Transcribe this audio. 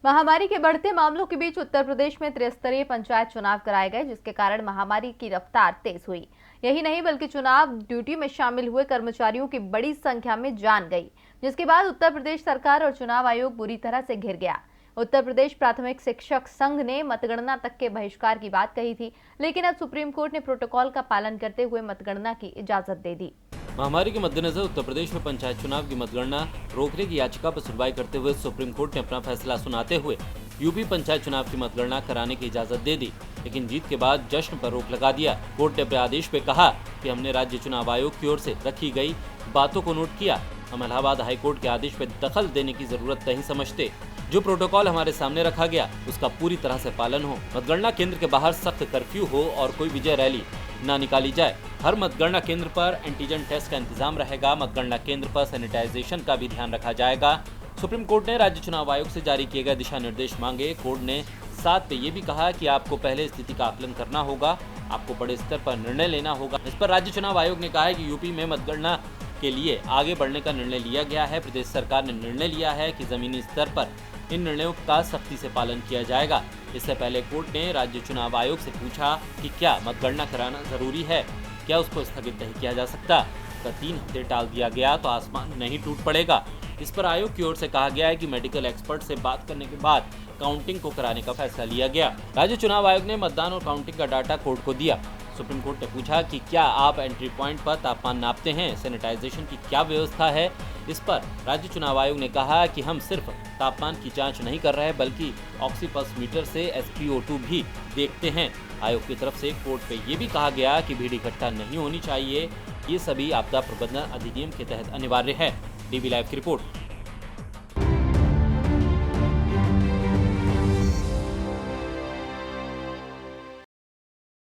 महामारी के बढ़ते मामलों के बीच उत्तर प्रदेश में त्रिस्तरीय पंचायत चुनाव कराए गए, जिसके कारण महामारी की रफ्तार तेज हुई। यही नहीं बल्कि चुनाव ड्यूटी में शामिल हुए कर्मचारियों की बड़ी संख्या में जान गई, जिसके बाद उत्तर प्रदेश सरकार और चुनाव आयोग बुरी तरह से घिर गया। उत्तर प्रदेश प्राथमिक शिक्षक संघ ने मतगणना तक के बहिष्कार की बात कही थी, लेकिन अब सुप्रीम कोर्ट ने प्रोटोकॉल का पालन करते हुए मतगणना की इजाजत दे दी। महामारी के मद्देनजर उत्तर प्रदेश में पंचायत चुनाव की मतगणना रोकने की याचिका पर सुनवाई करते हुए सुप्रीम कोर्ट ने अपना फैसला सुनाते हुए यूपी पंचायत चुनाव की मतगणना कराने की इजाजत दे दी, लेकिन जीत के बाद जश्न पर रोक लगा दिया। कोर्ट ने अपने आदेश में कहा कि हमने राज्य चुनाव आयोग की ओर से रखी गई बातों को नोट किया। हम इलाहाबाद हाई कोर्ट के आदेश में दखल देने की जरूरत नहीं समझते। जो प्रोटोकॉल हमारे सामने रखा गया उसका पूरी तरह से पालन हो। मतगणना केंद्र के बाहर सख्त कर्फ्यू हो और कोई विजय रैली न निकाली जाए। हर मतगणना केंद्र पर एंटीजन टेस्ट का इंतजाम रहेगा। मतगणना केंद्र पर सैनिटाइजेशन का भी ध्यान रखा जाएगा। सुप्रीम कोर्ट ने राज्य चुनाव आयोग से जारी किए गए दिशा निर्देश मांगे। कोर्ट ने साथ पे ये भी कहा कि आपको पहले स्थिति का आकलन करना होगा, आपको बड़े स्तर पर निर्णय लेना होगा। इस पर राज्य चुनाव आयोग ने कहा है कि यूपी में मतगणना के लिए आगे बढ़ने का निर्णय लिया गया है। प्रदेश सरकार ने निर्णय लिया है कि जमीनी स्तर पर इन निर्णयों का सख्ती से पालन किया जाएगा। इससे पहले कोर्ट ने राज्य चुनाव आयोग से पूछा कि क्या मतगणना कराना जरूरी है, क्या उसको स्थगित नहीं किया जा सकता। अगर 3 हफ्ते टाल दिया गया तो आसमान नहीं टूट पड़ेगा। इस पर आयोग की ओर से कहा गया है कि मेडिकल एक्सपर्ट से बात करने के बाद काउंटिंग को कराने का फैसला लिया गया। राज्य चुनाव आयोग ने मतदान और काउंटिंग का डाटा कोर्ट को दिया। सुप्रीम कोर्ट ने पूछा कि क्या आप एंट्री पॉइंट पर तापमान नापते हैं, सैनिटाइजेशन की क्या व्यवस्था है। इस पर राज्य चुनाव आयोग ने कहा कि हम सिर्फ तापमान की जांच नहीं कर रहे बल्कि ऑक्सीपल्स मीटर से SpO2 भी देखते हैं। आयोग की तरफ से कोर्ट पे ये भी कहा गया कि भीड़ इकट्ठा नहीं होनी चाहिए। ये सभी आपदा प्रबंधन अधिनियम के तहत अनिवार्य है। DB लाइव की रिपोर्ट।